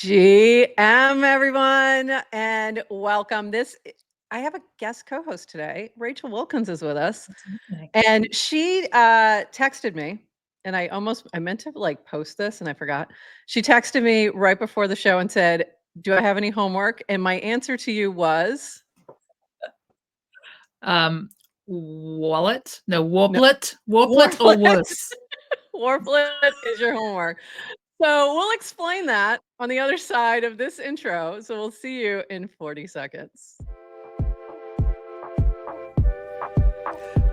GM, everyone, and welcome. I have a guest co-host today. Rachel Wilkins is with us, and she texted me, and I meant to like post this, and I forgot. She texted me right before the show and said, "Do I have any homework?" And my answer to you was, Wallet? No, Warplet. Warplet or Warplet. worse. Warplet is your homework. So we'll explain that on the other side of this intro. So we'll see you in 40 seconds.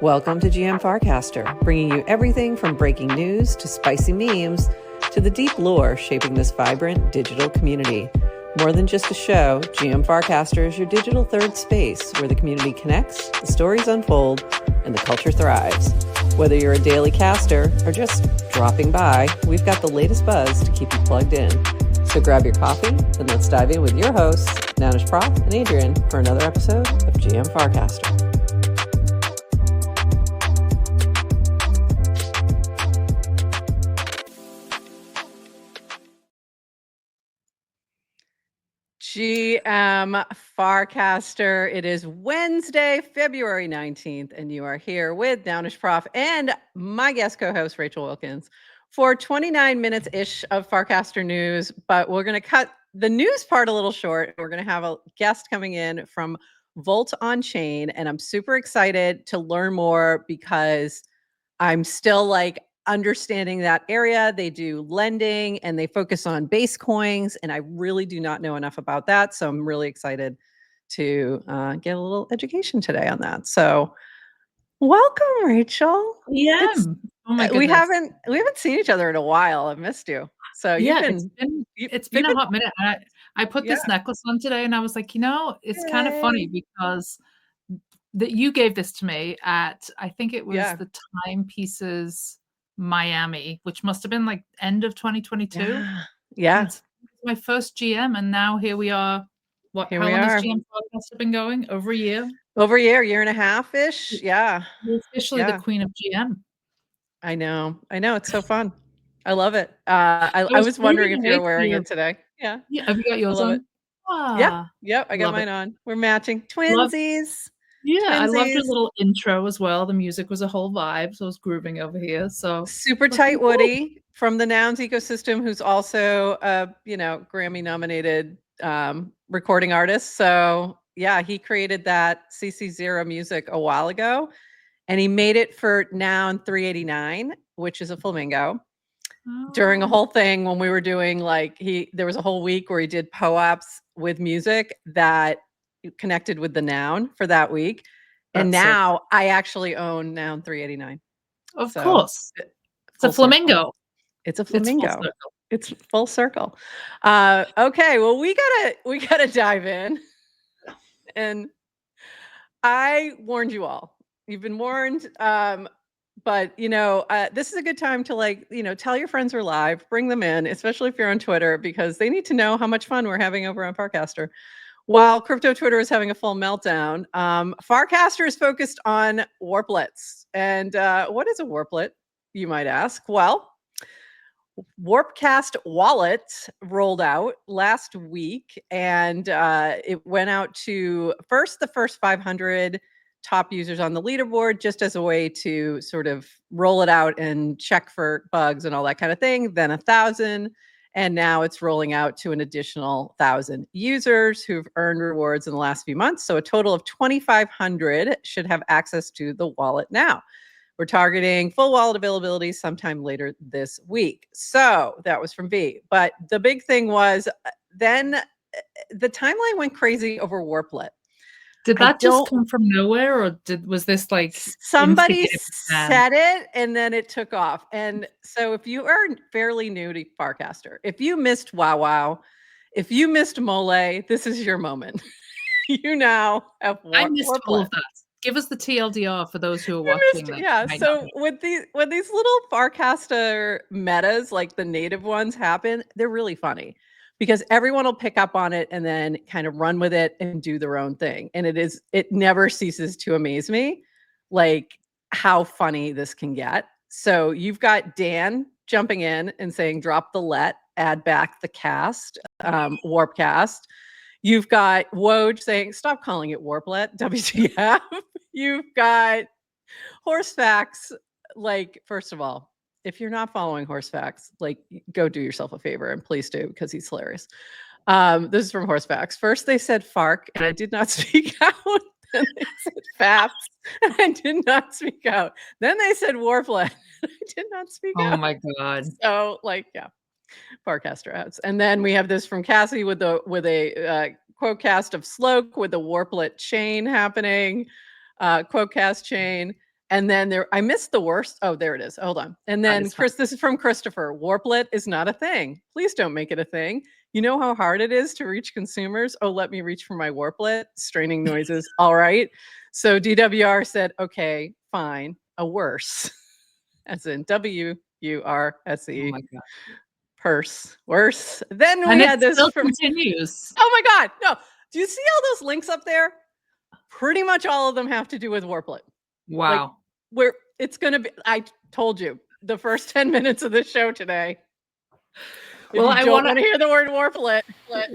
Welcome to GM Farcaster, bringing you everything from breaking news to spicy memes to the deep lore shaping this vibrant digital community. More than just a show, GM Farcaster is your digital third space where the community connects, the stories unfold, and the culture thrives. Whether you're a daily caster or just dropping by, we've got the latest buzz to keep you plugged in. So grab your coffee and let's dive in with your hosts, Nanish Prof and Adrian, for another episode of GM Farcaster. GM Farcaster. It is Wednesday, February 19th, and you are here with Nanish Prof and my guest co-host, Rachel Wilkins, for 29 minutes-ish of Farcaster news, but we're going to cut the news part a little short. We're going to have a guest coming in from Volt.ag, and I'm super excited to learn more because I'm still like understanding that area. They do lending and they focus on base coins, and I really do not know enough about that. So I'm really excited to get a little education today on that. So welcome, Rachel. Yeah. Oh my goodness. We haven't seen each other in a while. I've missed you. So yeah, it's been a hot minute. I put this necklace on today, and I was like, it's kind of funny because that you gave this to me at, I think it was the Timepieces Miami, which must have been like end of 2022. Yeah. It's my first GM, and now here we are. How long has GM Farcaster been going? Over a year? Over a year and a half-ish. Yeah. You're officially the queen of GM. I know. It's so fun. I love it. I was wondering if you're wearing it today. Yeah. Have you got yours on? Yeah. Yep. I got mine on. We're matching. Twinsies. I loved your little intro as well. The music was a whole vibe. So I was grooving over here. So super tight Woody from the Nouns ecosystem, who's also a, Grammy nominated recording artist. So yeah, he created that CC0 music a while ago, and he made it for Noun 389, which is a flamingo. During a whole thing when we were doing there was a whole week where he did POAPs with music that connected with the Noun for that week. And now I actually own Noun 389. Of course. It's a flamingo. It's a flamingo. It's full circle. Okay, well, we gotta dive in. And I warned you all. You've been warned. But this is a good time to tell your friends we're live, bring them in, especially if you're on Twitter, because they need to know how much fun we're having over on Farcaster. While crypto Twitter is having a full meltdown, Farcaster is focused on warplets. And what is a warplet, you might ask? Well, Warpcast Wallet rolled out last week, and it went out to the first 500 top users on the leaderboard, just as a way to sort of roll it out and check for bugs and all that kind of thing. Then 1,000. And now it's rolling out to an additional 1,000 users who've earned rewards in the last few months. So a total of 2,500 should have access to the wallet now. We're targeting full wallet availability sometime later this week. So that was from V. But the big thing was then the timeline went crazy over Warplet. Did that just come from nowhere, or was this like somebody said it and then it took off? And so if you are fairly new to Farcaster, if you missed Wow, if you missed Mole, this is your moment. You now have I missed all of that. Give us the TLDR for those who are watching. So when these little Farcaster metas, like the native ones, happen, they're really funny, because everyone will pick up on it and then kind of run with it and do their own thing. And it never ceases to amaze me, like how funny this can get. So you've got Dan jumping in and saying, drop the let add back the cast, Warpcast. You've got Woj saying, stop calling it Warplet, WTF. You've got Horsefax. Like, first of all, if you're not following Horsefax, like, go do yourself a favor, and please do, because he's hilarious. This is from Horsefax. First they said FARC, and I did not speak out. Then they said FAPS, and I did not speak out. Then they said Warplet, and I did not speak out. Oh my God. So, like, yeah, Farcaster ads. And then we have this from Cassie with a quote-cast of Sloke with the Warplet chain happening, quote-cast chain. And then I missed the worst. Oh, there it is. Hold on. And then this is from Christopher. Warplet is not a thing. Please don't make it a thing. You know how hard it is to reach consumers? Oh, let me reach for my Warplet. Straining noises. All right. So DWR said, okay, fine. A worse. As in WURSE. Oh my God. Purse. Worse. Then we had this from continues. Oh my God. No. Do you see all those links up there? Pretty much all of them have to do with Warplet. Wow. Like, where it's going to be, I told you, the first 10 minutes of this show today. Well, I don't want to hear the word Warplet.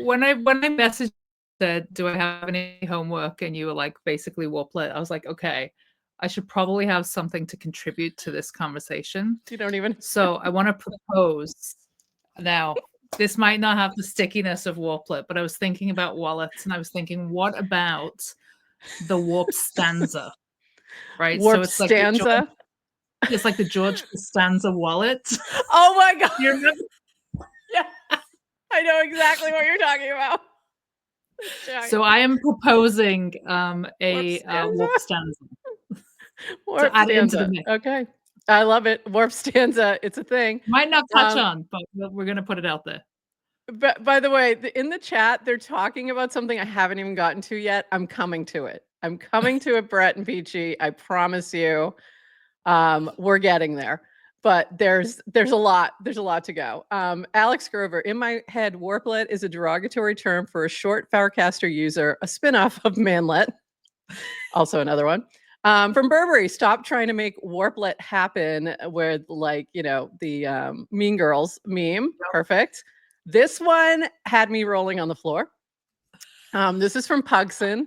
When I messaged, said, do I have any homework? And you were like, basically Warplet. I was like, okay, I should probably have something to contribute to this conversation. You don't even. So I want to propose. Now, this might not have the stickiness of Warplet, but I was thinking about wallets, and I was thinking, what about the Warp Stanza? Right? Warp so it's Stanza? It's like the George Costanza wallet. Oh my God. You remember? Yeah. I know exactly what you're talking about. So I am proposing a Warp Stanza. Warp Stanza. Okay. I love it. Warp Stanza. It's a thing. Might not catch on, but we're going to put it out there. But by the way, in the chat, they're talking about something I haven't even gotten to yet. I'm coming to it. I'm coming to it, Brett and Peachy. I promise you. We're getting there. But there's a lot to go. Alex Grover, in my head, Warplet is a derogatory term for a short Farcaster user, a spinoff of Manlet. Also another one. From Burberry, stop trying to make Warplet happen with, like, you know, the Mean Girls meme. Yep. Perfect. This one had me rolling on the floor. This is from Pugson.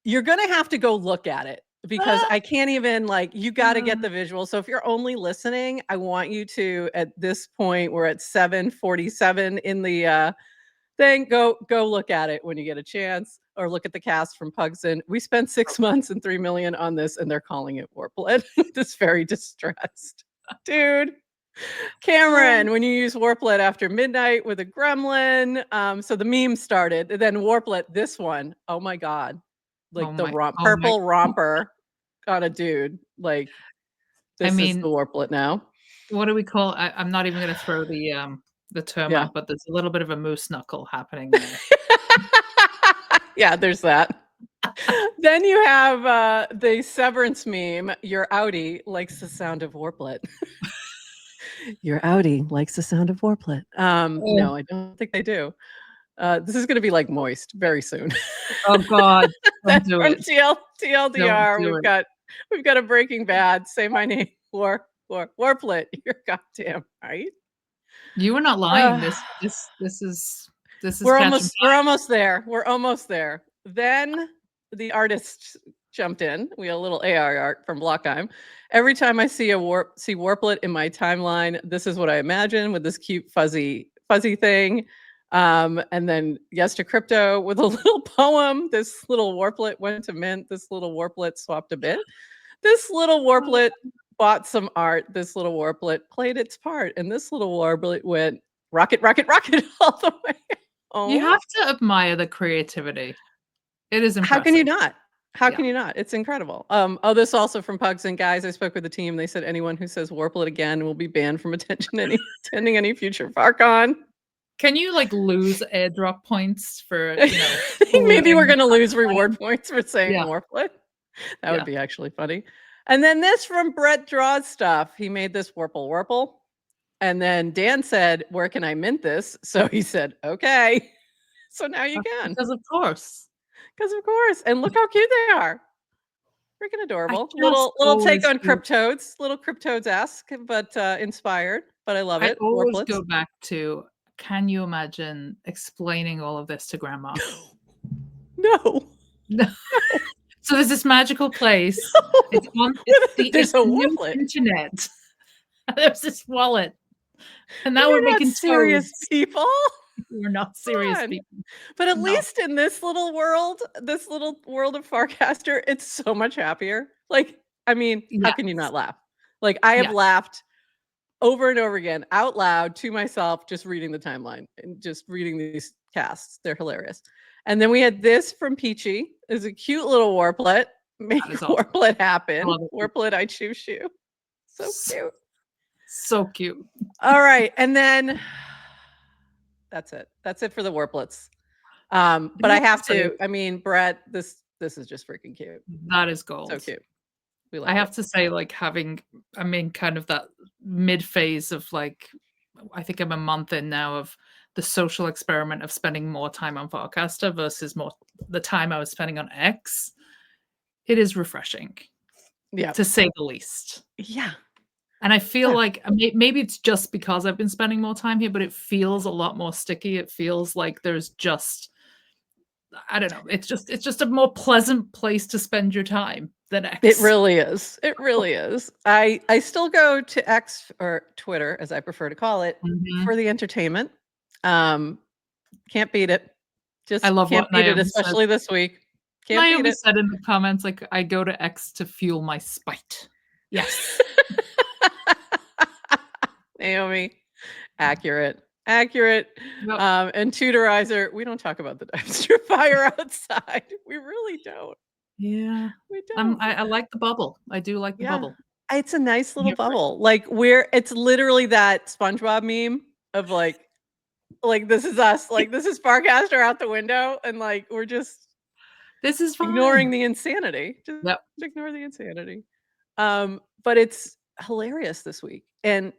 You're going to have to go look at it, because I can't even, like, you got to get the visual. So if you're only listening, I want you to, at this point, we're at 7:47 in the thing. Go look at it when you get a chance, or look at the cast from Pugson. We spent 6 months and $3 million on this, and they're calling it Warplet. This very distressed dude. Cameron, when you use Warplet after midnight with a gremlin. So the meme started. And then Warplet, this one. Oh my God. Like purple romper on a dude. Like, this is the Warplet now. What do we call? I'm not even going to throw the term out, but there's a little bit of a moose knuckle happening there. Yeah, there's that. Then you have the Severance meme. Your Audi likes the sound of Warplet. Your Audi likes the sound of Warplet. No, I don't think they do. This is going to be like moist very soon. Oh God! Don't do it. TLDR. We've got a Breaking Bad. Say my name. Warplet. You're goddamn right. You were not lying. This is. We're almost there. We're almost there. Then the artist jumped in. We had a little AI art from Blockheim. Every time I see Warplet in my timeline, this is what I imagine, with this cute fuzzy thing. And then Yes to Crypto with a little poem. This little Warplet went to mint. This little Warplet swapped a bit. This little Warplet bought some art. This little Warplet played its part. And this little Warplet went rocket, rocket, rocket all the way. Oh. You have to admire the creativity. It is impressive. How can you not? How can you not? It's incredible. This also from Pugs and guys. I spoke with the team. They said anyone who says Warplet again will be banned from attending any future FarCon. Can you, like, lose airdrop points for, maybe we're going to lose reward points for saying Warplet. That would be actually funny. And then this from Brett Draws stuff. He made this Warple. And then Dan said, where can I mint this? So he said, okay. So now you can. Because of course. And look how cute they are. Freaking adorable. Little take on Cryptodes. Little Cryptodes-esque, but inspired. But I love it. I always go back to, can you imagine explaining all of this to grandma? No. No. So there's this magical place. No. It's There's a the new wallet. internet. There's this wallet. And now We're we're not making serious toads. people. We're not serious people. But at No. least in this little world of Farcaster, it's so much happier. Like, I mean, how can you Yes. not laugh? Like, I have Yes. laughed over and over again out loud to myself, just reading the timeline and just reading these casts. They're hilarious. And then we had this from Peachy. It's a cute little Warplet. Make awesome. Warplet happen. love it. Warplet, I choose you. So cute. So cute. All right. And then that's it. That's it for the Warplets. But I have to, I mean, Brett, this is just freaking cute. That is gold. So cute. We love I have it. to say, like, kind of that mid phase of, like, I think I'm a month in now of the social experiment of spending more time on Farcaster versus the time I was spending on X. It is refreshing. Yeah. To say the least. Yeah. And I feel like maybe it's just because I've been spending more time here, but it feels a lot more sticky. It feels like there's just, I don't know. It's just a more pleasant place to spend your time than X. It really is. It really is. I still go to X, or Twitter, as I prefer to call it, for the entertainment. Can't beat it. Just I love can't what beat it, Naomi especially this week. Can't Naomi beat it. said in the comments, like, I go to X to fuel my spite. Yes. Naomi, accurate. Yep. And Tutorizer, we don't talk about the dumpster fire outside. We really don't. Yeah. We don't. I like the bubble. I do like the bubble. It's a nice little bubble. Like, it's literally that SpongeBob meme of like this is us. Like, this is Farcaster out the window, and like we're just ignoring the insanity. Just ignore the insanity. But it's hilarious this week. And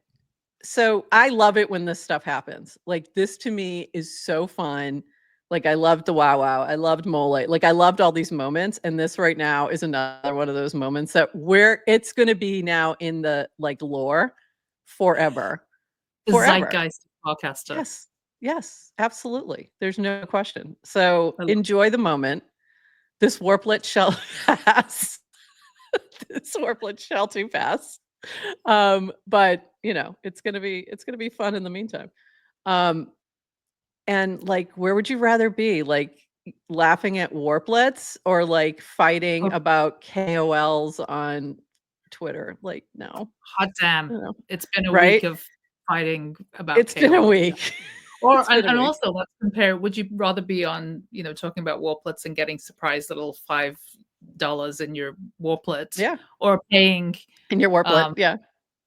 so I love it when this stuff happens. Like, this to me is so fun. Like, I loved the Wow Wow. I loved Mole. Like, I loved all these moments. And this right now is another one of those moments that it's going to be now in the like lore forever. The zeitgeist of Farcaster. Yes, absolutely. There's no question. So enjoy the moment. This Warplet shall pass. This Warplet shall too pass. But it's gonna be fun in the meantime. And like, where would you rather be? Like, laughing at Warplets or like fighting about KOLs on Twitter? Like, no. Hot damn. It's been a week of fighting about It's been a week. And also, let's compare. Would you rather be on, talking about Warplets and getting surprised little $5 in your Warplet, or paying in your Warplet, paying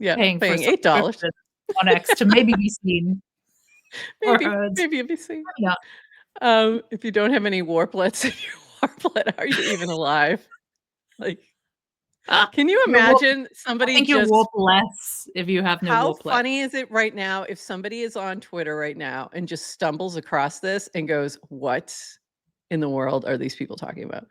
$8 on X to maybe be seen, maybe be seen. Yeah. If you don't have any Warplets in your Warplet, are you even alive? Like, can you imagine somebody? I think you're Warpless if you have no Warplet. How funny is it right now if somebody is on Twitter right now and just stumbles across this and goes, "What in the world are these people talking about?"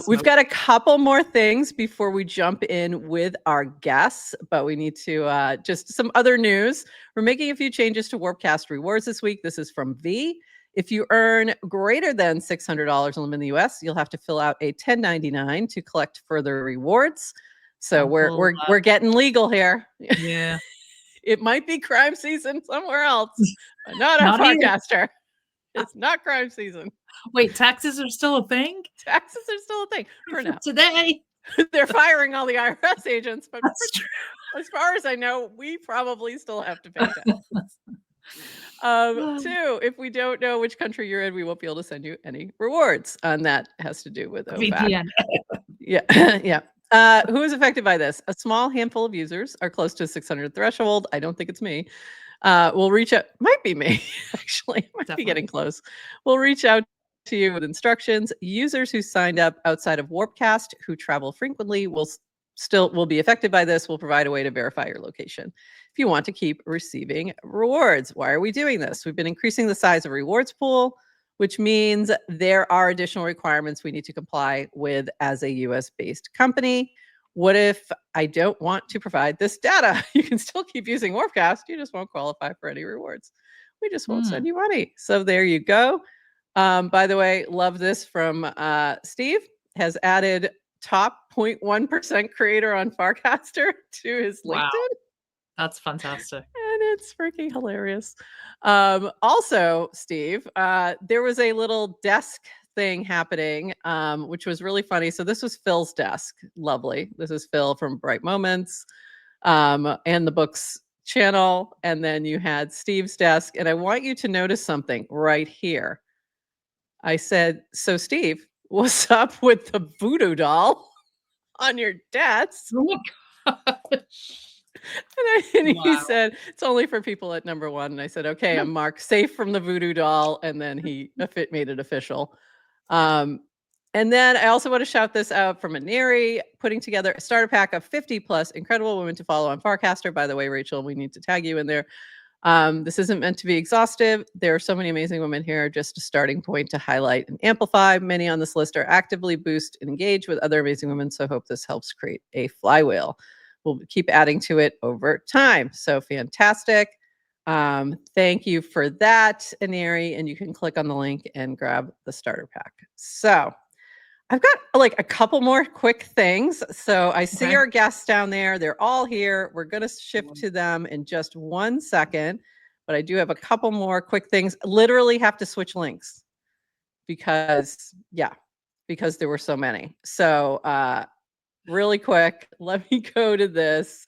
We've got a couple more things before we jump in with our guests, but we need to just some other news. We're making a few changes to Warpcast Rewards this week. This is from V. If you earn greater than $600 in the US, you'll have to fill out a 1099 to collect further rewards. So we're getting legal here. Yeah. It might be crime season somewhere else, but not on Farcaster. It's not crime season. Wait, taxes are still a thing? Taxes are still a thing for now. Today. They're firing all the IRS agents, but as far as I know, we probably still have to pay taxes. 2, if we don't know which country you're in, we won't be able to send you any rewards. And that has to do with VPN. Yeah. Who is affected by this? A small handful of users are close to a 600 threshold. I don't think it's me. We'll reach out. Might be me, actually. Might be getting close. We'll reach out to you with instructions. Users who signed up outside of Warpcast who travel frequently will be affected by this. We'll provide a way to verify your location if you want to keep receiving rewards. Why are we doing this? We've been increasing the size of rewards pool, which means there are additional requirements we need to comply with as a US-based company. What if I don't want to provide this data? You can still keep using Warpcast. You just won't qualify for any rewards. We just won't send you money. So there you go. By the way, love this from Steve, has added top 0.1% creator on Farcaster to his LinkedIn. Wow. That's fantastic. And it's freaking hilarious. Also, Steve, there was a little desk thing happening, which was really funny. So this was Phil's desk. Lovely. This is Phil from Bright Moments and the books channel. And then you had Steve's desk. And I want you to notice something right here. I said, so Steve, what's up with the voodoo doll on your desk? Oh my gosh. And he said, it's only for people at number one. And I said, okay, I'm marked safe from the voodoo doll. And then he made it official. And then I also want to shout this out from Aneri, putting together a starter pack of 50 plus incredible women to follow on Farcaster. By the way, Rachel, we need to tag you in there. This isn't meant to be exhaustive. There are so many amazing women here, just a starting point to highlight and amplify. Many on this list are actively boost and engage with other amazing women. So I hope this helps create a flywheel. We'll keep adding to it over time. So fantastic. Thank you for that, Aneri. And you can click on the link and grab the starter pack. So I've got like a couple more quick things. So I see our guests down there. They're all here. We're going to shift to them in just 1 second. But I do have a couple more quick things. Literally have to switch links because there were so many. So really quick, let me go to this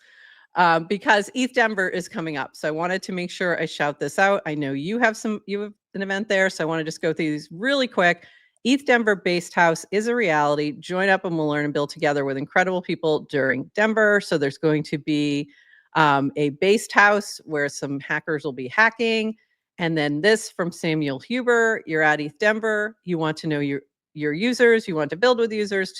because ETH Denver is coming up. So I wanted to make sure I shout this out. I know you have an event there. So I want to just go through these really quick. ETH Denver Based House is a reality. Join up and we'll learn and build together with incredible people during Denver. So there's going to be a based house where some hackers will be hacking. And then this from Samuel Huber, you're at ETH Denver. You want to know your users. You want to build with users.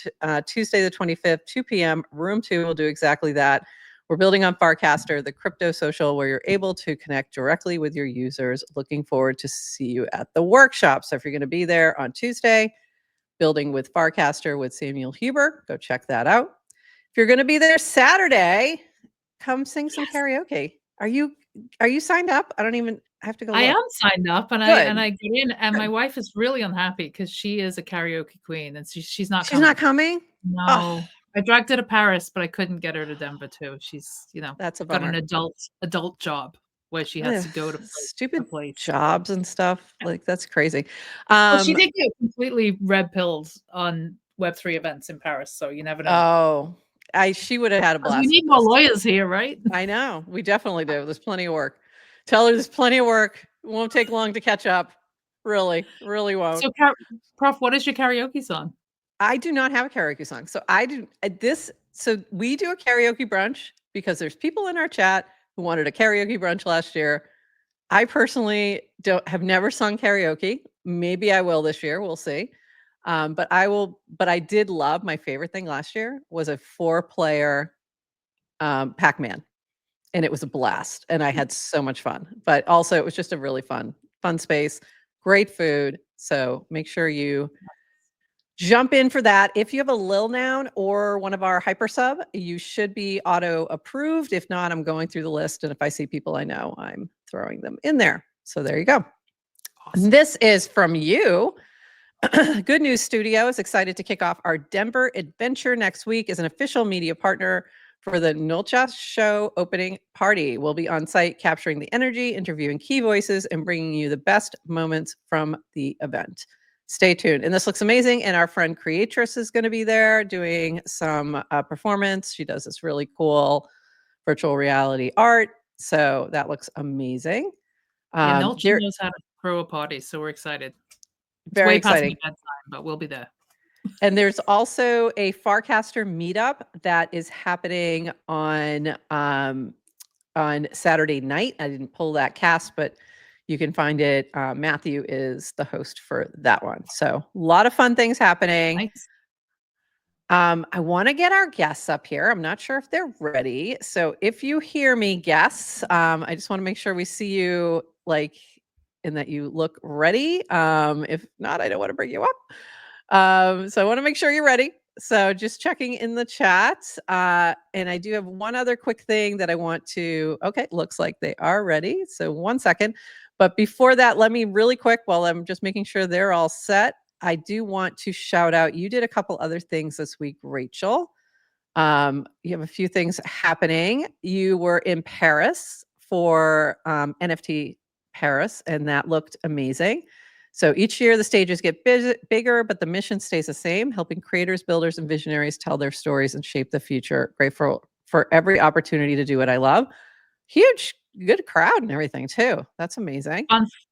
Tuesday the 25th, 2 p.m. Room 2 will do exactly that. We're building on Farcaster, the crypto social where you're able to connect directly with your users. Looking forward to see you at the workshop. So if you're going to be there on Tuesday, building with Farcaster with Samuel Huber, go check that out. If you're going to be there Saturday, come sing some karaoke. Are you signed up? I have to go look. I am signed up and I get in and my wife is really unhappy because she is a karaoke queen and she's not coming. She's not coming? No. Oh. I dragged her to Paris, but I couldn't get her to Denver too. She's, that's got an adult job where she has to go to stupid jobs and stuff. Like that's crazy. Well, she did get completely red pilled on Web3 events in Paris, so you never know. Oh, she would have had a blast. We need more lawyers here, right? I know. We definitely do. There's plenty of work. Tell her there's plenty of work. It won't take long to catch up. Really won't. So, Prof, what is your karaoke song? I do not have a karaoke song. So so we do a karaoke brunch because there's people in our chat who wanted a karaoke brunch last year. I personally have never sung karaoke. Maybe I will this year. We'll see. But I did love, my favorite thing last year was a 4-player Pac-Man. And it was a blast. And I had so much fun. But also it was just a really fun space. Great food. So make sure you jump in for that. If you have a Lil Noun or one of our hyper sub, you should be auto approved. If not, I'm going through the list. And if I see people I know, I'm throwing them in there. So there you go. Awesome. This is from you. Good News Studio is excited to kick off our Denver adventure next week as an official media partner for the Nolcha Show opening party. We'll be on site capturing the energy, interviewing key voices, and bringing you the best moments from the event. Stay tuned. And this looks amazing. And our friend Creatress is going to be there doing some performance. She does this really cool virtual reality art. So that looks amazing. Nolcha knows how to throw a party. So we're excited. Very exciting. Past my bedtime, but we'll be there. And there's also a Farcaster meetup that is happening on Saturday night. I didn't pull that cast, but you can find it. Matthew is the host for that one. So a lot of fun things happening. Nice. I want to get our guests up here. I'm not sure if they're ready. So if you hear me, guests, I just want to make sure we see you and that you look ready. If not, I don't want to bring you up. So I want to make sure you're ready. So just checking in the chat. And I do have one other quick thing that I want to, okay, looks like they are ready. So 1 second. But before that, let me really quick, while I'm just making sure they're all set, I do want to shout out, you did a couple other things this week, Rachel. You have a few things happening. You were in Paris for NFT Paris, and that looked amazing. So each year the stages get bigger, but the mission stays the same, helping creators, builders, and visionaries tell their stories and shape the future. Grateful for every opportunity to do what I love. Huge, good crowd and everything too. That's amazing.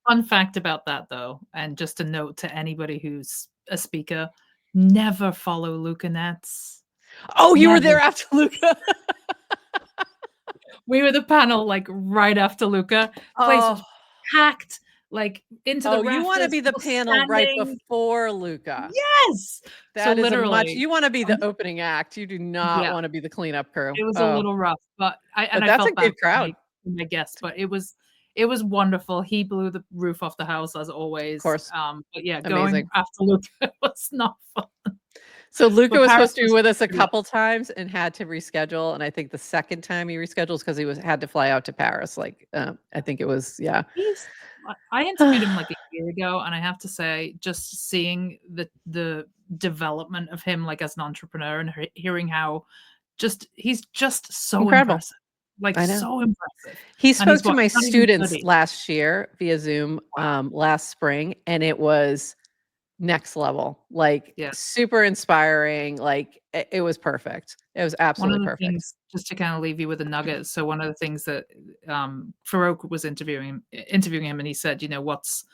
Fun fact about that though, and just a note to anybody who's a speaker, never follow Luca Nets. Oh, you were there after Luca. We were the panel like right after Luca. Place was packed like into the rafters. You want to be the panel right before Luca. Yes. That is literally you want to be the opening act. You do not want to be the cleanup crew. It was a little rough, but I that's felt a good crowd. My guest, but it was wonderful. He blew the roof off the house as always. Of course. But yeah, going after Luca was not fun. So Luca was supposed to be with us a couple times and had to reschedule. And I think the second time he reschedules because he had to fly out to Paris. Like I think it was, yeah. I interviewed him like a year ago, and I have to say, just seeing the development of him like as an entrepreneur and hearing how he's just so incredible. Impressive. Like so impressive. He spoke to my students last year via Zoom last spring, and it was next level, like super inspiring. Like it was perfect. It was absolutely perfect. Things, just to kind of leave you with a nugget. So one of the things that Farouk was interviewing him, and he said, you know, what's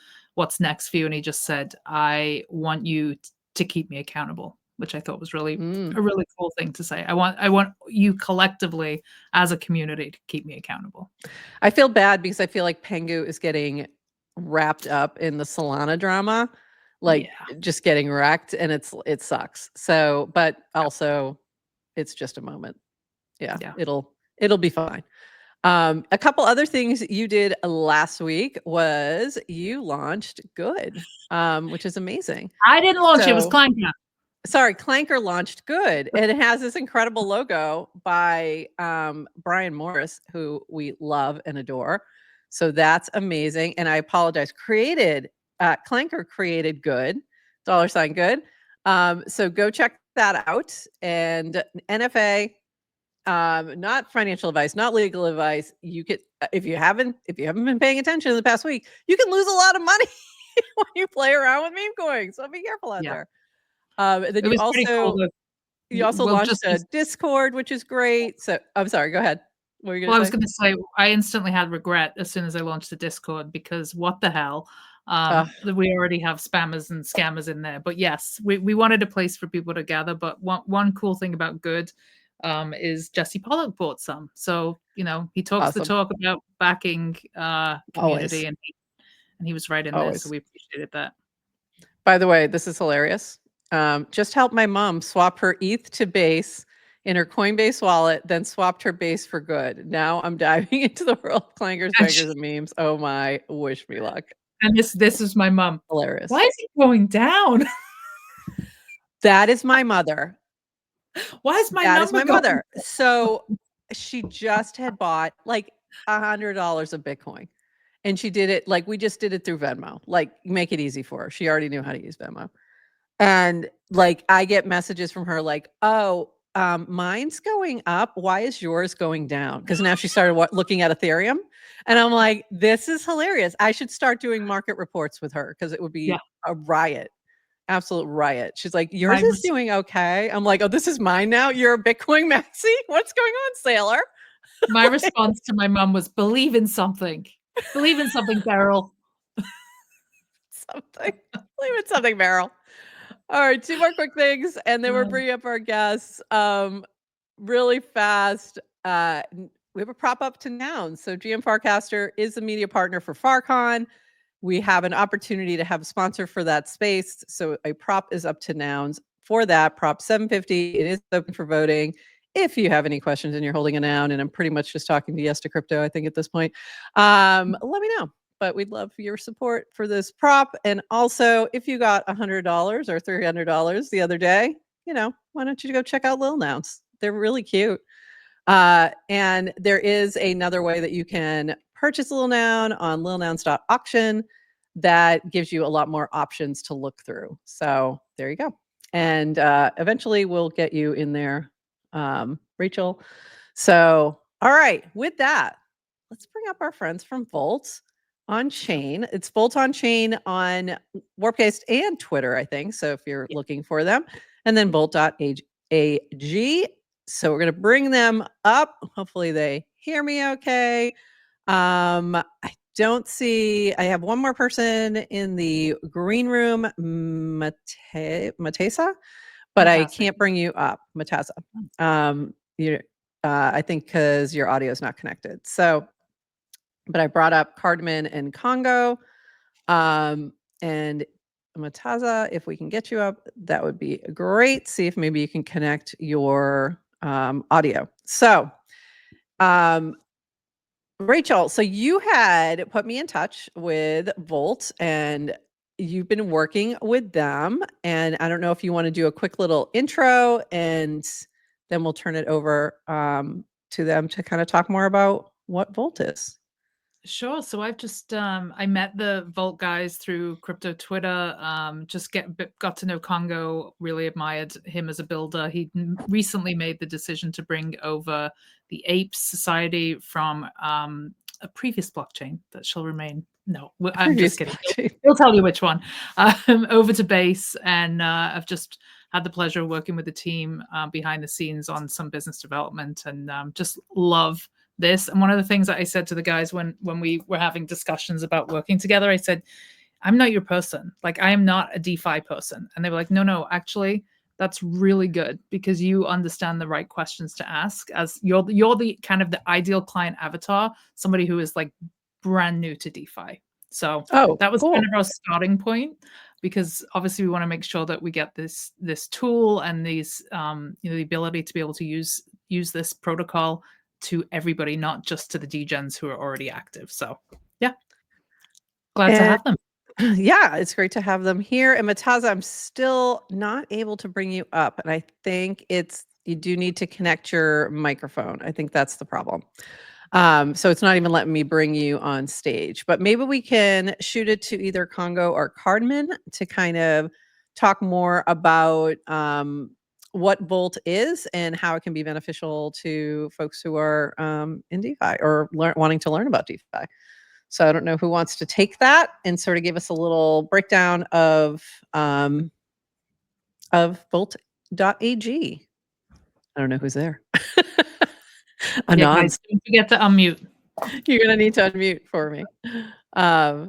next for you? And he just said, I want you to keep me accountable, which I thought was really a really cool thing to say. I want you collectively as a community to keep me accountable. I feel bad because I feel like Pengu is getting wrapped up in the Solana drama. Like just getting wrecked, and it sucks. So, but also it's just a moment. Yeah. It'll be fine. A couple other things you did last week was you launched Good, which is amazing. I didn't launch it. It was Clanker. Sorry, Clanker launched Good, and it has this incredible logo by Brian Morris, who we love and adore. So that's amazing. And I apologize. Clanker created Good, $Good. So go check that out. And NFA, not financial advice, not legal advice. You could, if you haven't been paying attention in the past week, you can lose a lot of money when you play around with meme coins. So be careful out there. Then you also launched a Discord, which is great. So I'm sorry, go ahead. I was going to say, I instantly had regret as soon as I launched the Discord, because what the hell? We already have spammers and scammers in there. But yes, we wanted a place for people to gather. But one cool thing about Good is Jesse Pollock bought some. So, you know, he talks the talk about backing community, and he was right in there. So we appreciated that. By the way, this is hilarious. Just helped my mom swap her ETH to Base in her Coinbase wallet, then swapped her Base for Good. Now I'm diving into the world of clankers, bangers, and memes. Oh my, wish me luck. And this is my mom. Hilarious. Why is it going down? That is my mother. Why is my mother? So she just had bought like $100 of Bitcoin. And she did it, like we just did it through Venmo. Like make it easy for her. She already knew how to use Venmo. And like I get messages from her like, oh, mine's going up. Why is yours going down? Because now she started looking at Ethereum. And I'm like, this is hilarious. I should start doing market reports with her because it would be a riot. Absolute riot. She's like, yours is doing okay. I'm like, oh, this is mine now. You're a Bitcoin maxi? What's going on, sailor? My response to my mom was, believe in something. Believe in something, Beryl. Believe in something, Beryl. All right, two more quick things, and then we're bringing up our guests really fast. We have a prop up to Nouns. So GM Farcaster is the media partner for FarCon. We have an opportunity to have a sponsor for that space. So a prop is up to Nouns for that. Prop 750. It is open for voting. If you have any questions and you're holding a noun, and I'm pretty much just talking to Yes to Crypto, I think at this point, let me know. But we'd love your support for this prop. And also, if you got $100 or $300 the other day, you know, why don't you go check out Lil Nouns? They're really cute. And there is another way that you can purchase Lil Noun on lilnouns.auction. That gives you a lot more options to look through. So there you go. And eventually we'll get you in there, Rachel. So, all right, with that, let's bring up our friends from Volt.ag. It's Volt.ag on Warpcast and Twitter, I think. So if you're looking for them, and then Volt.ag. So we're going to bring them up. Hopefully they hear me okay. I don't see, I have one more person in the green room, Matesa, but I can't bring you up, Matesa. I think because your audio is not connected. So, but I brought up Cardman and Congo, and Mataza, if we can get you up, that would be great. See if maybe you can connect your audio. So, Rachel, so you had put me in touch with Volt and you've been working with them. And I don't know if you want to do a quick little intro and then we'll turn it over to them to kind of talk more about what Volt is. Sure. So I've just I met the Volt guys through crypto Twitter. Just got to know Congo. Really admired him as a builder. He recently made the decision to bring over the Apes Society from a previous blockchain that shall remain. No, I'm just kidding. He'll tell you which one. Over to Base, and I've just had the pleasure of working with the team behind the scenes on some business development, and just love this. And one of the things that I said to the guys when we were having discussions about working together, I said, I'm not your person. Like, I am not a DeFi person. And they were like, no, actually, that's really good because you understand the right questions to ask, as you're the kind of the ideal client avatar, somebody who is like brand new to DeFi. So that was kind of our starting point, because obviously we want to make sure that we get this tool and these the ability to be able to use this protocol to everybody, not just to the degens who are already active. So yeah, glad to have them. Yeah, it's great to have them here. And Mataza, I'm still not able to bring you up. And I think you do need to connect your microphone. I think that's the problem. So it's not even letting me bring you on stage, but maybe we can shoot it to either Congo or Cardman to kind of talk more about what Volt is and how it can be beneficial to folks who are in DeFi or wanting to learn about DeFi. So I don't know who wants to take that and sort of give us a little breakdown of Volt.ag. I don't know who's there. Yeah, guys, don't forget to unmute. You're going to need to unmute for me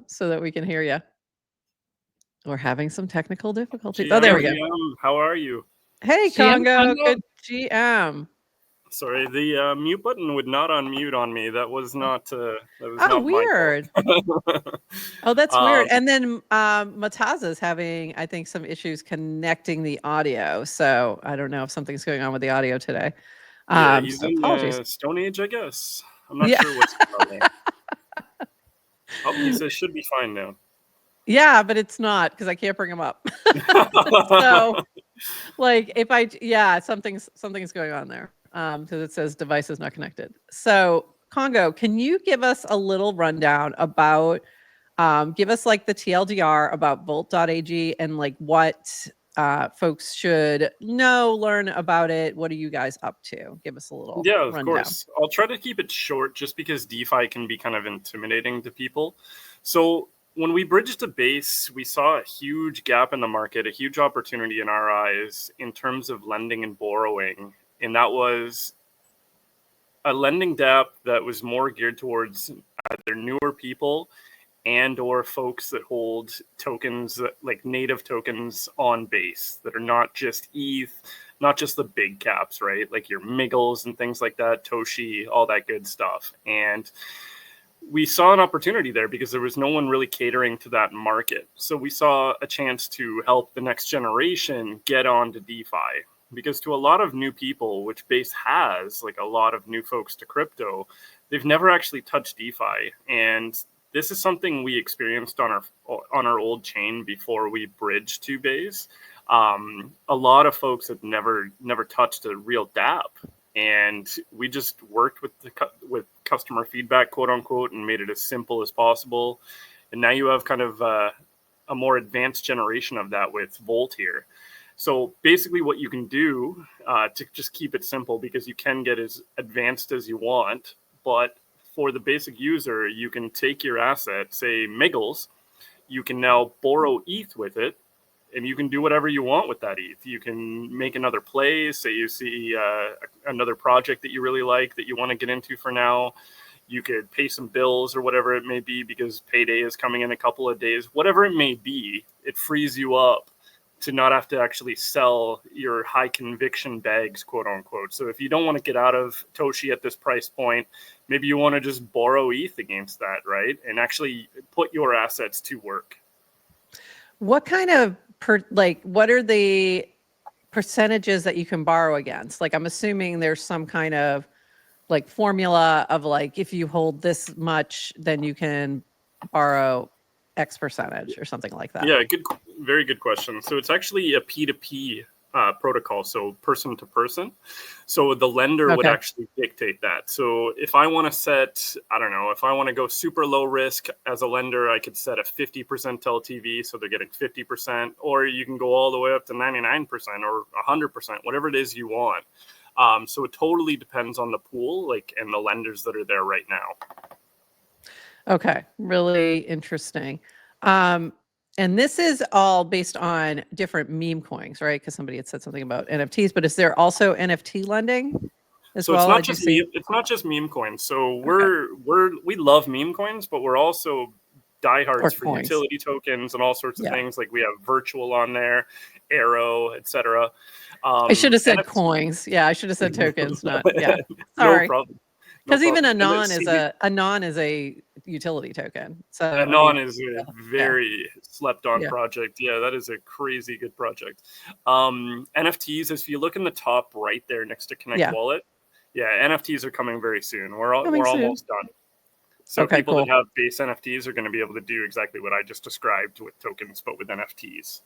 so that we can hear you. We're having some technical difficulties. GM, there we go. GM, how are you? Hey, Congo. Good GM. Sorry, the mute button would not unmute on me. That was not. That was not weird. Oh, that's weird. And then Mataza's having, I think, some issues connecting the audio. So I don't know if something's going on with the audio today. Yeah, he's in Stone Age, I guess. I'm not sure what's going on there. Oh, he says should be fine now. Yeah, but it's not because I can't bring him up. So, like, something's going on there because it says device is not connected. So, Congo, can you give us a little rundown about, give us like the TLDR about Volt.ag and like what folks should learn about it. What are you guys up to? Give us a little rundown. Of course. I'll try to keep it short just because DeFi can be kind of intimidating to people. So when we bridged to Base, we saw a huge gap in the market, a huge opportunity in our eyes in terms of lending and borrowing. And that was a lending dApp that was more geared towards either newer people and or folks that hold tokens, like native tokens on Base that are not just ETH, not just the big caps, right? Like your Miggles and things like that, Toshi, all that good stuff. And we saw an opportunity there because there was no one really catering to that market. So we saw a chance to help the next generation get onto DeFi, because to a lot of new people, which Base has, like a lot of new folks to crypto, they've never actually touched DeFi. And this is something we experienced on our old chain before we bridged to Base. A lot of folks had never touched a real dApp. And we just worked with customer feedback, quote unquote, and made it as simple as possible. And now you have kind of a more advanced generation of that with Volt here. So basically what you can do to just keep it simple, because you can get as advanced as you want, but for the basic user, you can take your asset, say Miggles, you can now borrow ETH with it, and you can do whatever you want with that ETH. You can make another play, say you see another project that you really like that you want to get into for now. You could pay some bills or whatever it may be, because payday is coming in a couple of days. Whatever it may be, it frees you up to not have to actually sell your high conviction bags, quote unquote. So if you don't want to get out of Toshi at this price point, maybe you want to just borrow ETH against that, right? And actually put your assets to work. What kind of what are the percentages that you can borrow against? Like, I'm assuming there's some kind of like formula of like, if you hold this much, then you can borrow X percentage or something like that. Yeah, very good question. So it's actually a P2P protocol, so person to person. So the lender would actually dictate that. So if I want to set, I don't know, if I want to go super low risk as a lender, I could set a 50% LTV, so they're getting 50%, or you can go all the way up to 99% or 100%, whatever it is you want. So it totally depends on the pool, and the lenders that are there right now. Okay, really interesting. And this is all based on different meme coins, right? Because somebody had said something about NFTs, but is there also NFT lending as well? It's not just meme coins. So we love meme coins, but we're also diehards for utility tokens and all sorts of things. Like we have virtual on there, Arrow, etc. I should have said coins. Yeah, I should have said tokens. Not sorry. No problem. Because even Anon is a utility token. So Anon is a very slept on project. Yeah, that is a crazy good project. NFTs, if you look in the top right there next to Connect Wallet, NFTs are coming very soon. We're almost done. So people that have base NFTs are going to be able to do exactly what I just described with tokens, but with NFTs.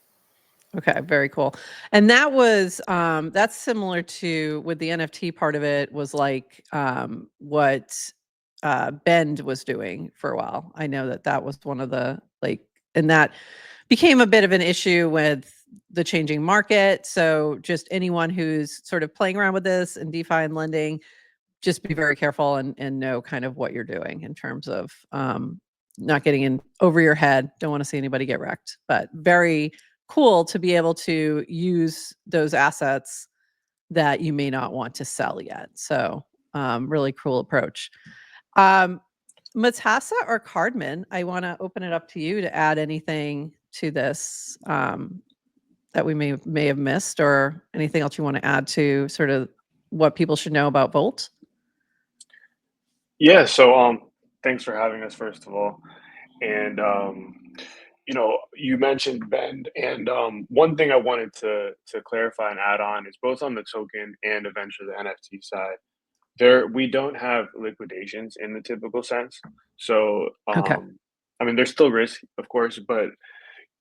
Okay, very cool. And that was that's similar to, with the NFT part of it, was like what Bend was doing for a while. I know that was one of the and that became a bit of an issue with the changing market. So just anyone who's sort of playing around with this and DeFi and lending, just be very careful and know kind of what you're doing in terms of not getting in over your head. Don't want to see anybody get wrecked, but very cool to be able to use those assets that you may not want to sell yet. So really cool approach. Matassa or Cardman, I want to open it up to you to add anything to this that we may have missed, or anything else you want to add to sort of what people should know about Volt. Yeah, so thanks for having us, first of all. And you mentioned Bend, and one thing I wanted to clarify and add on is, both on the token and eventually the NFT side, we don't have liquidations in the typical sense. So I mean, there's still risk, of course, but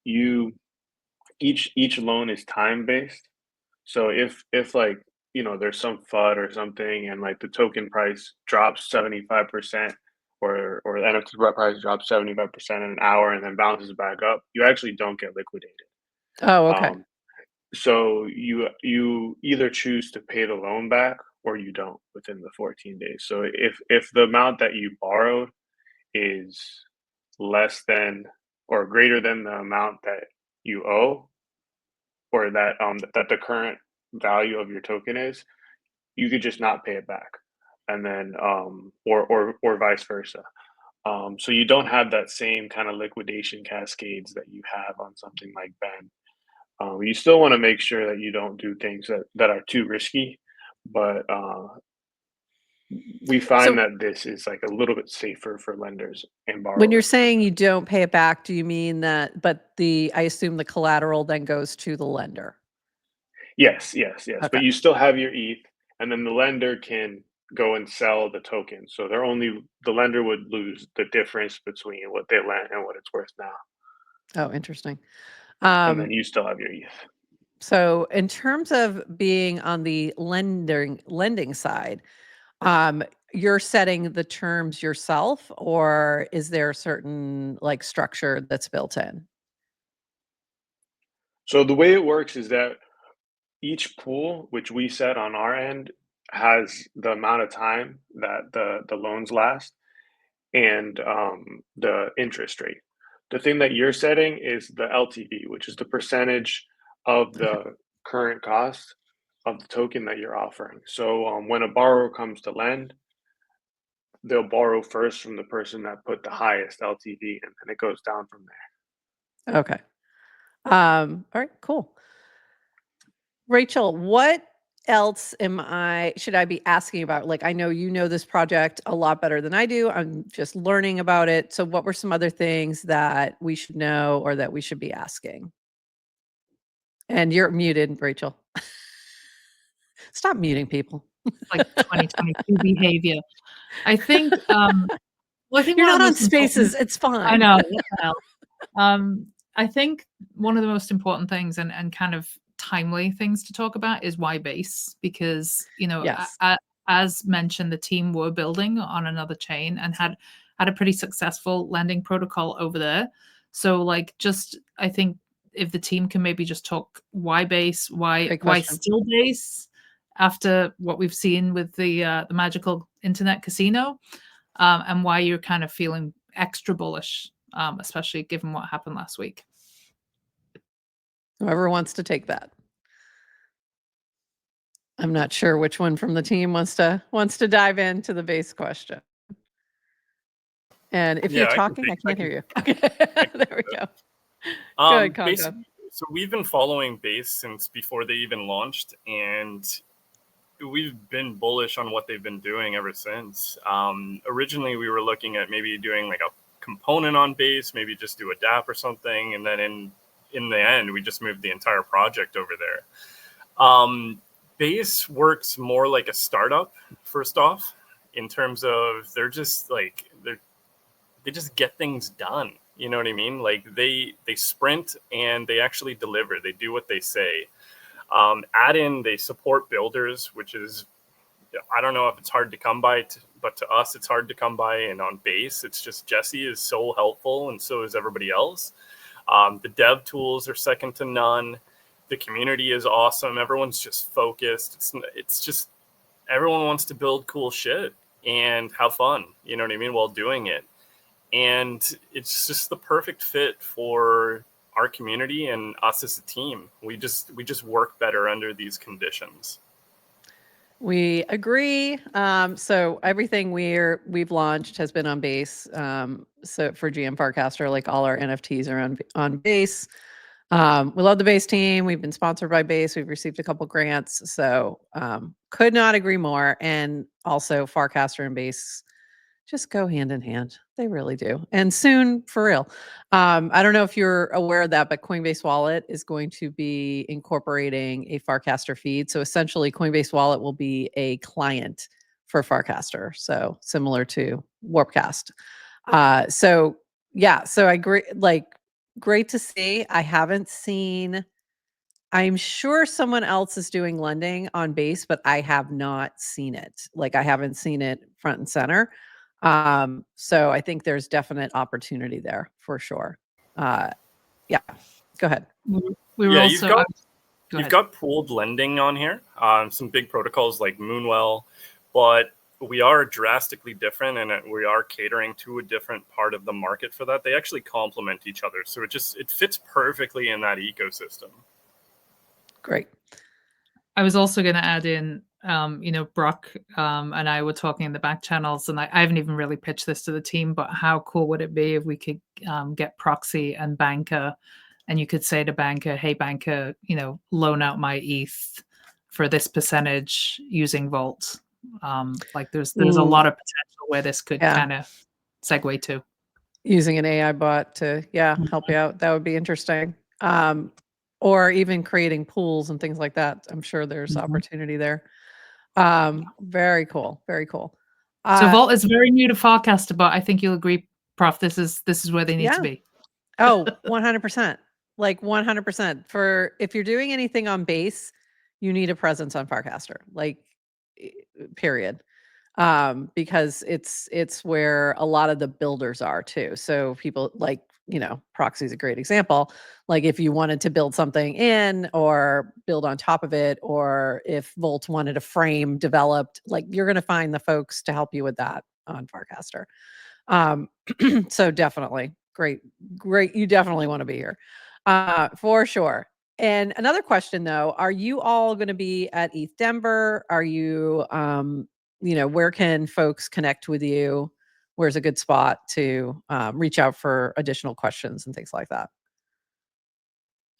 each loan is time based. So if there's some FUD or something, and like the token price drops 75%, or the NFT price drops 75% in an hour and then bounces back up, you actually don't get liquidated. Oh, okay. So you either choose to pay the loan back, or you don't within the 14 days. So if the amount that you borrowed is less than or greater than the amount that you owe, or that the current value of your token is, you could just not pay it back, and then or vice versa. So you don't have that same kind of liquidation cascades that you have on something like Ben. You still want to make sure that you don't do things that are too risky, but we find that this is like a little bit safer for lenders and borrowers. When you're saying you don't pay it back, do you mean that, but I assume the collateral then goes to the lender? Yes. Okay. But you still have your ETH, and then the lender can go and sell the token. So the lender would lose the difference between what they lent and what it's worth now. Oh, interesting. And then you still have your ETH. So in terms of being on the lending side, you're setting the terms yourself, or is there a certain like structure that's built in? So the way it works is that each pool, which we set on our end, has the amount of time that the loans last and the interest rate. The thing that you're setting is the LTV, which is the percentage of the current cost of the token that you're offering. So when a borrower comes to lend, they'll borrow first from the person that put the highest LTV, and then it goes down from there. Okay. All right, cool. Rachel, what else should I be asking about? Like, I know you know this project a lot better than I do. I'm just learning about it. So what were some other things that we should know or that we should be asking? And you're muted, Rachel. Stop muting people. Like 2022 behavior. I think, well, I think you're not on Spaces. It's fine. I know. I think one of the most important things and kind of timely things to talk about is why base, because, you know, yes. As mentioned, the team were building on another chain and had a pretty successful lending protocol over there. So like, just, I think if the team can maybe just talk why base, why still base after what we've seen with the magical internet casino, and why you're kind of feeling extra bullish, especially given what happened last week. Whoever wants to take that. I'm not sure which one from the team wants to dive into the base question. And if you're talking, I can't hear you. Okay, there we go. Go ahead, Congo. So we've been following base since before they even launched, and we've been bullish on what they've been doing ever since. Originally, we were looking at maybe doing like a component on base, maybe just do a dApp or something, and then in the end, we just moved the entire project over there. Base works more like a startup, first off, in terms of they're just like they just get things done. You know what I mean? Like they sprint and they actually deliver. They do what they say. They support builders, which is, I don't know if it's hard to come by, but to us, it's hard to come by. And on base, it's just Jesse is so helpful, and so is everybody else. The dev tools are second to none. The community is awesome. Everyone's just focused. It's just everyone wants to build cool shit and have fun, you know what I mean, while doing it. And it's just the perfect fit for our community and us as a team. We just work better under these conditions. We agree. So everything we've launched has been on base. So for GM Farcaster, like all our NFTs are on base. We love the base team. We've been sponsored by base. We've received a couple grants. So could not agree more. And also Farcaster and base just go hand in hand. They really do. And soon, for real. I don't know if you're aware of that, but Coinbase Wallet is going to be incorporating a Farcaster feed. So essentially, Coinbase Wallet will be a client for Farcaster. So similar to Warpcast. So I agree. Like, great to see. I haven't seen. I'm sure someone else is doing lending on base, but I have not seen it. Like, I haven't seen it front and center. So I think there's definite opportunity there for sure. Yeah, go ahead. You've got pooled lending on here, some big protocols like Moonwell, but we are drastically different, and we are catering to a different part of the market for that. They actually complement each other. So it fits perfectly in that ecosystem. Great. I was also going to add in, Brock and I were talking in the back channels, and I haven't even really pitched this to the team, but how cool would it be if we could get Proxy and Banker, and you could say to Banker, hey, Banker, loan out my ETH for this percentage using Volt. Like there's a lot of potential where this could kind of segue to. Using an AI bot to, help you out. That would be interesting. Or even creating pools and things like that. I'm sure there's opportunity there. Very cool. Very cool. So Volt is very new to Farcaster, but I think you'll agree, Prof, this is where they need to be. Oh, 100%. Like 100%. For if you're doing anything on base, you need a presence on Farcaster. Like, period. because it's where a lot of the builders are too. So people like, Proxy is a great example. Like if you wanted to build something in or build on top of it, or if Volt wanted a frame developed, like you're going to find the folks to help you with that on Farcaster. So definitely great. You definitely want to be here, for sure. And another question though, are you all going to be at ETH Denver? Are you, where can folks connect with you? Where's a good spot to reach out for additional questions and things like that?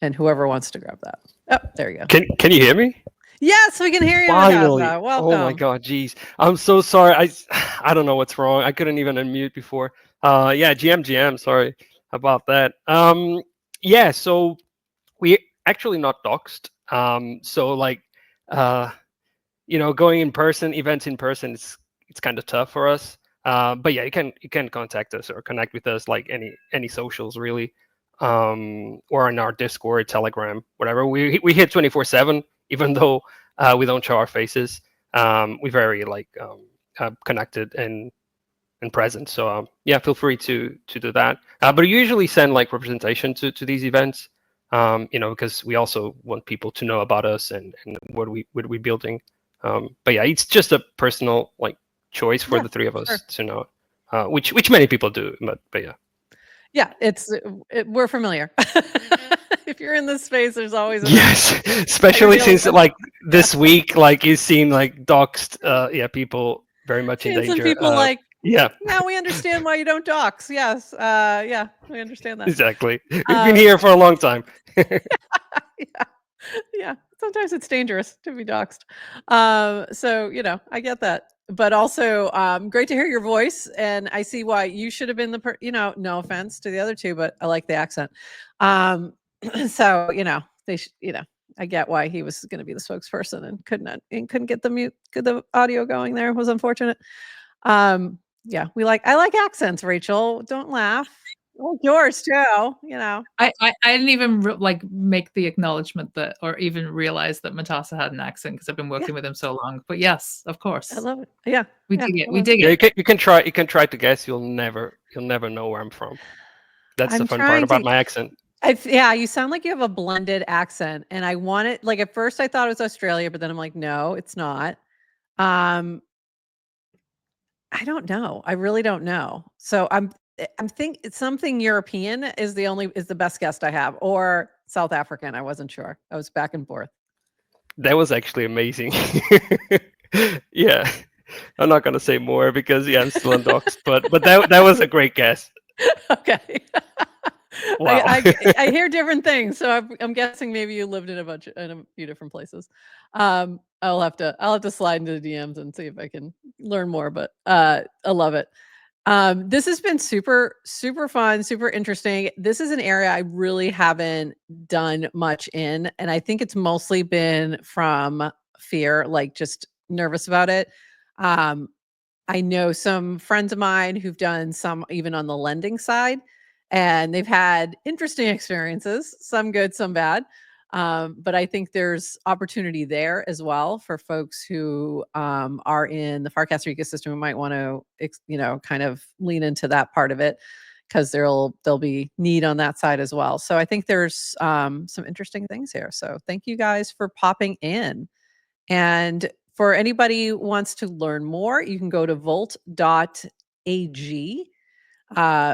And whoever wants to grab that. Oh, there you go. Can you hear me? Yes, we can hear you. Finally. Welcome. Oh my God, geez. I'm so sorry. I don't know what's wrong. I couldn't even unmute before. Yeah, GM, sorry about that. Yeah, so we actually not doxed. So like going in person, events in person, it's kind of tough for us. But yeah, you can contact us or connect with us like any socials really, or in our Discord, Telegram, whatever. We hit 24/7, even though we don't show our faces. We're very like connected and present. So yeah, feel free to do that. But I usually send like representation to these events, because we also want people to know about us and what we're building. But yeah, it's just a personal like choice for the three of us to know, which many people do. But yeah. Yeah, we're familiar. If you're in this space, there's always especially since like this week, like you've seen like doxed, people very much in danger. Some people yeah. Now we understand why you don't dox. Yes, we understand that. Exactly. We've been here for a long time. Yeah. Sometimes it's dangerous to be doxed. So I get that. But also, great to hear your voice, and I see why you should have been no offense to the other two, but I like the accent. So I get why he was going to be the spokesperson and couldn't get the audio going. There was unfortunate. Yeah, I like accents, Rachel. Don't laugh. Oh, yours too. I didn't even make the acknowledgement that, or even realize that Matassa had an accent because I've been working with him so long. But yes, of course, I love it. Yeah, we dig it. We dig it. You can try to guess. You'll never know where I'm from. That's the fun part about my accent. You sound like you have a blended accent, and I want it. Like at first, I thought it was Australia, but then I'm like, no, it's not. I don't know. I really don't know. So I'm thinking it's something European is the best guess I have, or South African. I wasn't sure. I was back and forth. That was actually amazing. Yeah, I'm not gonna say more because I'm still on docs, but that was a great guess. Okay. Wow. I hear different things, so I'm guessing maybe you lived in a few different places. I'll have to slide into the DMs and see if I can learn more. But I love it. This has been super, super fun, super interesting. This is an area I really haven't done much in, and I think it's mostly been from fear, like just nervous about it. I know some friends of mine who've done some even on the lending side, and they've had interesting experiences, some good, some bad. But I think there's opportunity there as well for folks who are in the Farcaster ecosystem who might want to, kind of lean into that part of it, because there'll be need on that side as well. So I think there's some interesting things here. So thank you guys for popping in. And for anybody who wants to learn more, you can go to Volt.ag,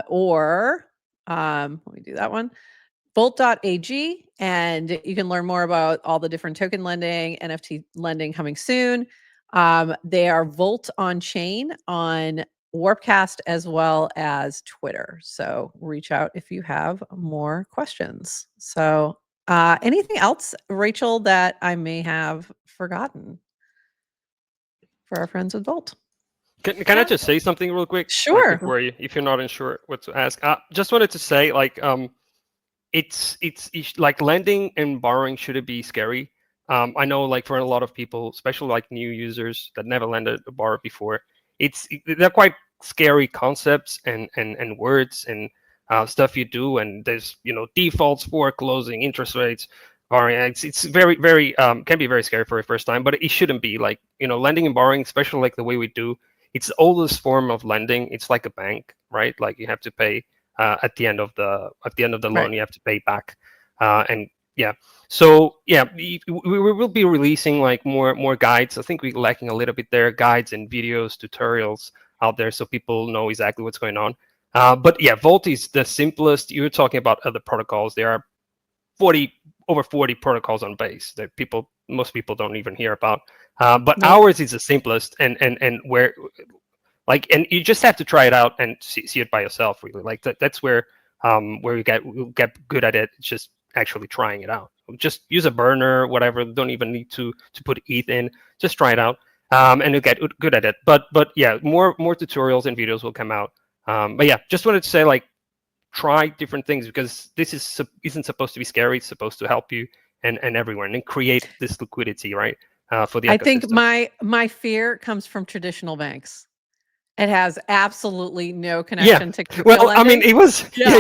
or let me do that one. Volt.ag, and you can learn more about all the different token lending, NFT lending coming soon. They are Volt on chain on Warpcast as well as Twitter. So reach out if you have more questions. So anything else, Rachel, that I may have forgotten for our friends with Volt? Can I just say something real quick? Sure. If you're not unsure what to ask, just wanted to say it's like lending and borrowing shouldn't be scary. I know like for a lot of people, especially like new users that never lended or borrowed before, they're quite scary concepts and words and stuff you do, and there's defaults, for closing, interest rates, borrowing. It's very, very can be very scary for the first time, but it shouldn't be. Like lending and borrowing, especially like the way we do, it's the oldest form of lending. It's like a bank, right? Like you have to pay at the end of the loan, you have to pay back, and yeah. So yeah, we will be releasing like more guides. I think we're lacking a little bit there, guides and videos, tutorials out there, so people know exactly what's going on. But yeah, Volt is the simplest. You're talking about other protocols. There are over 40 protocols on Base that most people don't even hear about. But ours is the simplest, and where like, and you just have to try it out and see it by yourself. Really, like that's where we'll get good at it. It's just actually trying it out. Just use a burner, whatever. Don't even need to put ETH in. Just try it out, and you'll get good at it. But yeah, more tutorials and videos will come out. But yeah, just wanted to say, like, try different things, because this isn't supposed to be scary. It's supposed to help you and everyone, and create this liquidity, right? For the ecosystem. I think my fear comes from traditional banks. It has absolutely no connection to crypto well, lending. I mean, it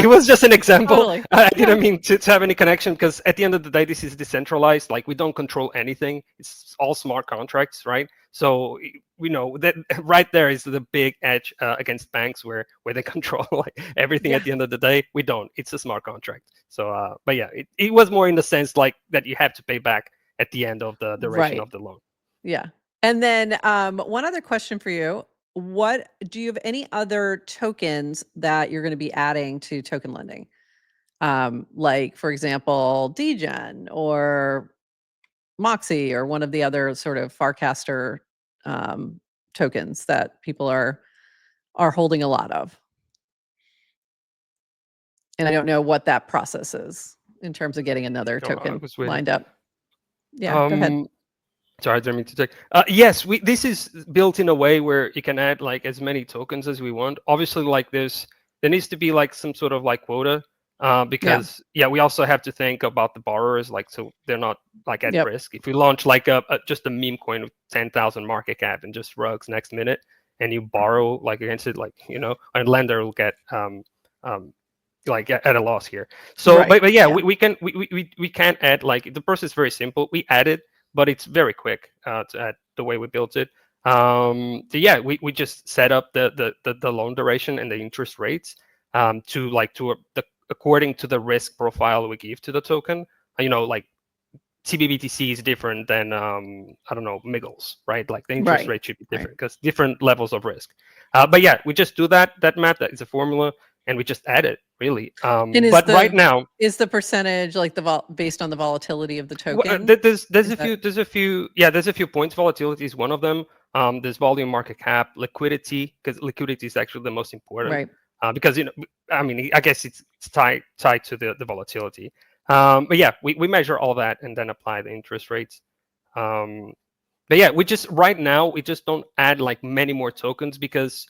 was just an example. Totally. I didn't mean to have any connection, because at the end of the day, this is decentralized. Like, we don't control anything. It's all smart contracts, right? So we know that right there is the big edge against banks, where they control like everything. At the end of the day, we don't. It's a smart contract. So, but yeah, it was more in the sense like that you have to pay back at the end of the duration of the loan. Yeah. And then one other question for you. What do you have any other tokens that you're going to be adding to token lending? Like, for example, Degen or Moxie, or one of the other sort of Farcaster tokens that people are holding a lot of. And I don't know what that process is in terms of getting another token lined up. Yeah, go ahead. Sorry, I didn't mean to take. Yes, this is built in a way where you can add like as many tokens as we want. Obviously, like there needs to be like some sort of like quota, because we also have to think about the borrowers, like, so they're not like at risk. If we launch like just a meme coin with 10,000 market cap and just rugs next minute, and you borrow like against it, like, you know, a lender will get like at a loss here. So, but yeah, we can add, like, the process is very simple. We add it, but it's very quick to add the way we built it. So yeah, we just set up the loan duration and the interest rates according to the risk profile we give to the token. You know, like CBBTC is different than I don't know, Miggles, right? Like the interest rate should be different because different levels of risk. But yeah, we just do that math. That is a formula, and we just add it, really. But right now, is the percentage like based on the volatility of the token? There's a few points. Volatility is one of them. There's volume, market cap, liquidity, because liquidity is actually the most important. Right. Because, you know, I mean, I guess it's tied to the volatility. But yeah, we measure all that and then apply the interest rates. But yeah, right now we just don't add like many more tokens, because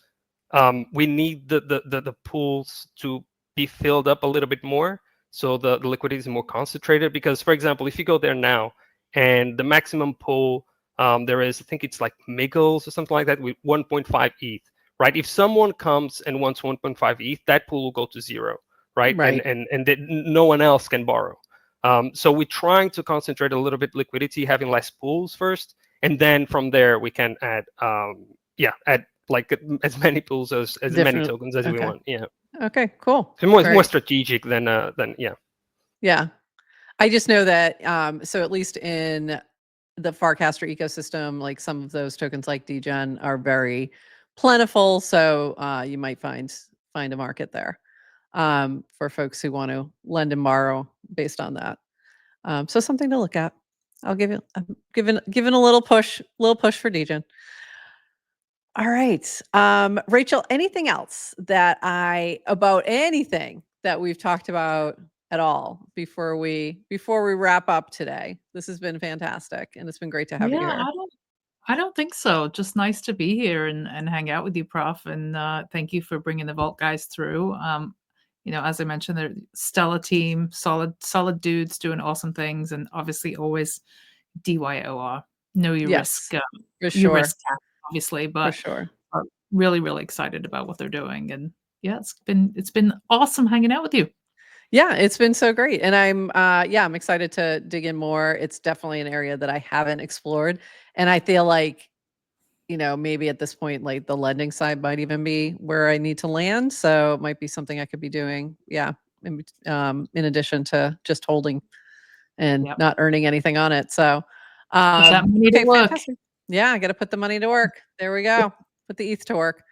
we need the pools to be filled up a little bit more, so the liquidity is more concentrated. Because, for example, if you go there now and the maximum pool there is, I think it's like Miggles or something like that, with 1.5 ETH, right? If someone comes and wants 1.5 ETH, that pool will go to zero, right? And no one else can borrow. So we're trying to concentrate a little bit liquidity, having less pools first, and then from there we can add add like as many pools as many tokens as we want. Yeah. Okay, cool. So more strategic than Yeah. I just know that so at least in the Farcaster ecosystem, like some of those tokens like Degen are very plentiful. So you might find a market there for folks who want to lend and borrow based on that. So something to look at. I'm giving a little push for Degen. All right. Rachel, anything else about anything that we've talked about at all before we wrap up today? This has been fantastic, and it's been great to have you here. I don't think so. Just nice to be here and hang out with you, Prof. And thank you for bringing the Vault guys through. You know, as I mentioned, they're stellar team, solid dudes doing awesome things, and obviously always DYOR. Know your risk. For sure. Your risk cap, obviously, but for sure. Really, really excited about what they're doing. And yeah, it's been awesome hanging out with you. Yeah, it's been so great. And I'm excited to dig in more. It's definitely an area that I haven't explored. And I feel like maybe at this point, like the lending side might even be where I need to land. So it might be something I could be doing. Yeah. In addition to just holding and not earning anything on it. So, put that money to work. Fantastic. Yeah. I got to put the money to work. There we go. Put the ETH to work.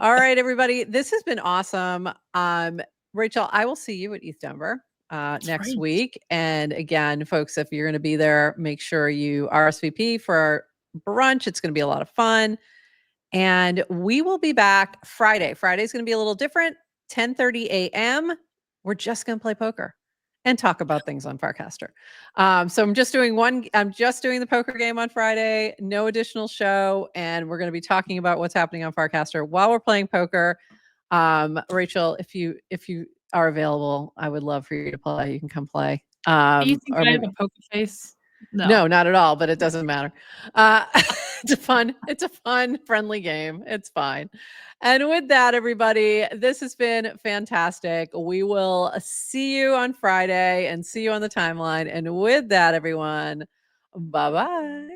All right, everybody. This has been awesome. Rachel, I will see you at ETH Denver next week. And again, folks, if you're going to be there, make sure you RSVP for our brunch. It's going to be a lot of fun. And we will be back Friday. Friday's going to be a little different. 10:30 a.m. We're just going to play poker and talk about things on Farcaster. So I'm just doing the poker game on Friday, no additional show. And we're going to be talking about what's happening on Farcaster while we're playing poker. Rachel, if you are available, I would love for you to play. You can come play. Do you think I have a poker face? No, not at all, but it doesn't matter. It's a fun, friendly game. It's fine. And with that, everybody, this has been fantastic. We will see you on Friday and see you on the timeline. And with that, everyone, bye-bye.